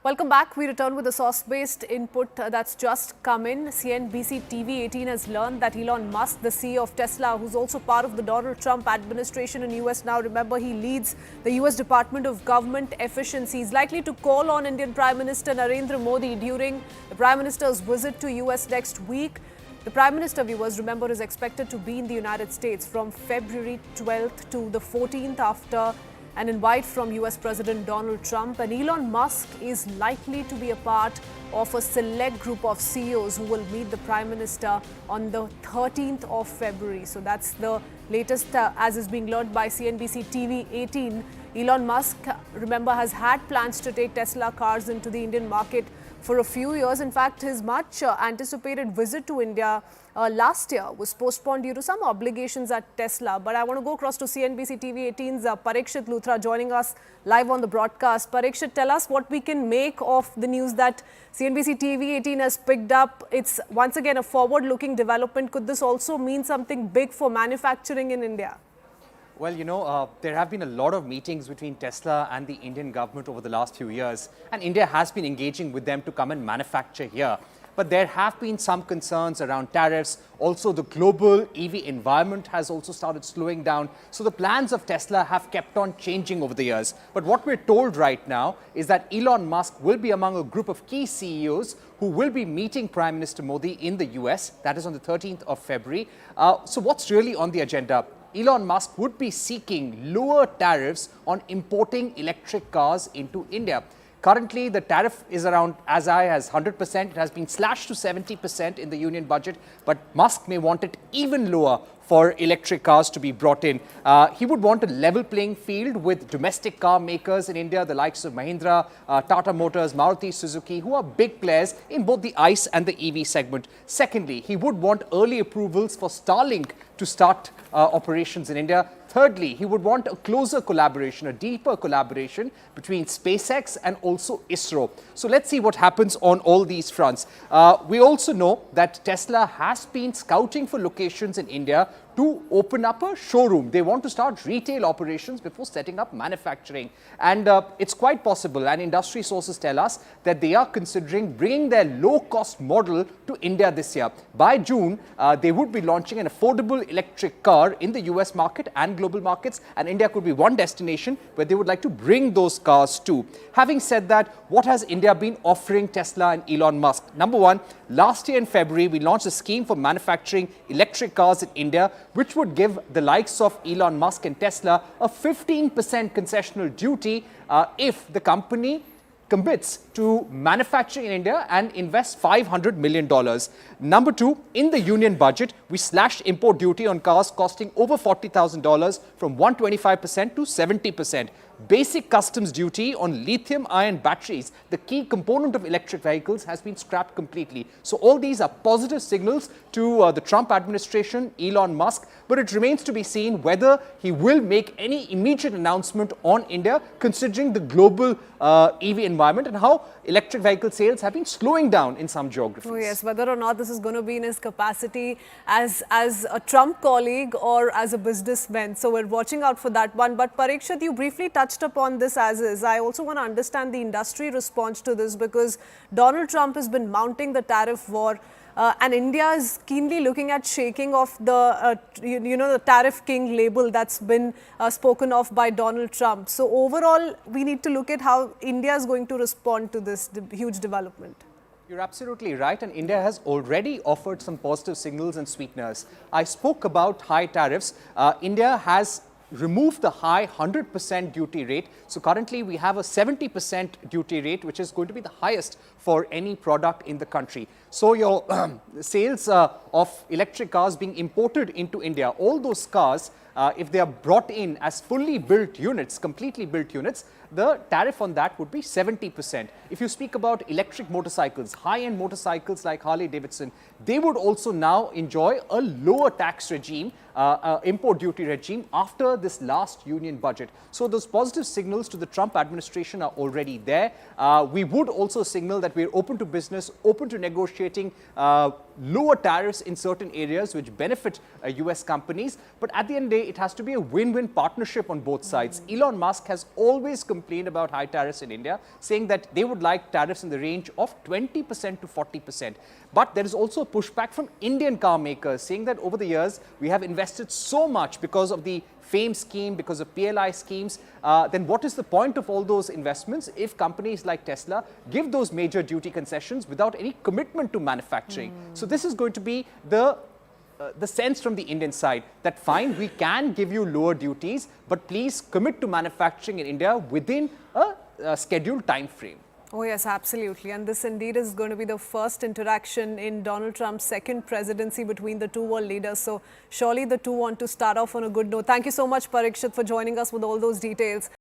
Welcome back. We return with a source-based input that's just come in. CNBC TV18 has learned that Elon Musk, the CEO of Tesla, who's also part of the Donald Trump administration in US now, remember he leads the US Department of Government Efficiency, is likely to call on Indian Prime Minister Narendra Modi during the Prime Minister's visit to US next week. The Prime Minister, viewers, remember, is expected to be in the United States from February 12th to the 14th after an invite from US President Donald Trump, and Elon Musk is likely to be a part of a select group of CEOs who will meet the Prime Minister on the 13th of February. So that's the latest as is being learned by CNBC TV 18. Elon Musk, remember, has had plans to take Tesla cars into the Indian market for a few years. In fact, his much anticipated visit to India last year was postponed due to some obligations at Tesla. But I want to go across to CNBC TV 18's Parikshit Luthra joining us live on the broadcast. Parikshit, tell us what we can make of the news that CNBC TV 18 has picked up. It's once again a forward-looking development. Could this also mean something big for manufacturing in India? Well, there have been a lot of meetings between Tesla and the Indian government over the last few years, and India has been engaging with them to come and manufacture here. But there have been some concerns around tariffs. Also, the global EV environment has also started slowing down. So the plans of Tesla have kept on changing over the years. But what we're told right now is that Elon Musk will be among a group of key CEOs who will be meeting Prime Minister Modi in the US. That is on the 13th of February. So what's really on the agenda? Elon Musk would be seeking lower tariffs on importing electric cars into India. Currently, the tariff is around as high as 100%. It has been slashed to 70% in the union budget, but Musk may want it even lower for electric cars to be brought in. He would want a level playing field with domestic car makers in India, the likes of Mahindra, Tata Motors, Maruti Suzuki, who are big players in both the ICE and the EV segment. Secondly, he would want early approvals for Starlink to start operations in India. Thirdly, he would want a closer collaboration, a deeper collaboration between SpaceX and also ISRO. So let's see what happens on all these fronts. We also know that Tesla has been scouting for locations in India to open up a showroom. They want to start retail operations before setting up manufacturing. And it's quite possible, and industry sources tell us, that they are considering bringing their low-cost model to India this year. By June, they would be launching an affordable electric car in the US market and global markets, and India could be one destination where they would like to bring those cars to. Having said that, what has India been offering Tesla and Elon Musk? Number one, last year in February, we launched a scheme for manufacturing electric cars in India, which would give the likes of Elon Musk and Tesla a 15% concessional duty if the company commits to manufacture in India and invest $500 million. Number two, in the union budget, we slashed import duty on cars costing over $40,000 from 125% to 70%. Basic customs duty on lithium-ion batteries, the key component of electric vehicles, has been scrapped completely. So all these are positive signals to the Trump administration, Elon Musk, but it remains to be seen whether he will make any immediate announcement on India, considering the global EV environment and how electric vehicle sales have been slowing down in some geographies. Oh yes, whether or not this is going to be in his capacity as a Trump colleague or as a businessman. So we're watching out for that one. But Parikshit, you briefly touched upon this as is. I also want to understand the industry response to this, because Donald Trump has been mounting the tariff war. And India is keenly looking at shaking off the, the tariff king label that's been spoken of by Donald Trump. So overall, we need to look at how India is going to respond to this huge development. You're absolutely right, and India has already offered some positive signals and sweeteners. I spoke about high tariffs. India has removed the high 100% duty rate. So currently we have a 70% duty rate, which is going to be the highest for any product in the country. So your sales of electric cars being imported into India, all those cars, if they are brought in as fully built units, completely built units, the tariff on that would be 70%. If you speak about electric motorcycles, high-end motorcycles like Harley Davidson, they would also now enjoy a lower tax regime import duty regime after this last union budget. So those positive signals to the Trump administration are already there. We would also signal that we're open to business, open to negotiating lower tariffs in certain areas which benefit US companies. But at the end of the day, it has to be a win-win partnership on both sides. Elon Musk has always complained about high tariffs in India, saying that they would like tariffs in the range of 20% to 40%. But there is also pushback from Indian car makers, saying that over the years, we have invested so much because of the FAME scheme, because of PLI schemes. Then what is the point of all those investments if companies like Tesla give those major duty concessions without any commitment to manufacturing? So this is going to be the sense from the Indian side that fine, we can give you lower duties, but please commit to manufacturing in India within a scheduled time frame. Oh yes, absolutely. And this indeed is going to be the first interaction in Donald Trump's second presidency between the two world leaders. So surely the two want to start off on a good note. Thank you so much, Parikshit, for joining us with all those details.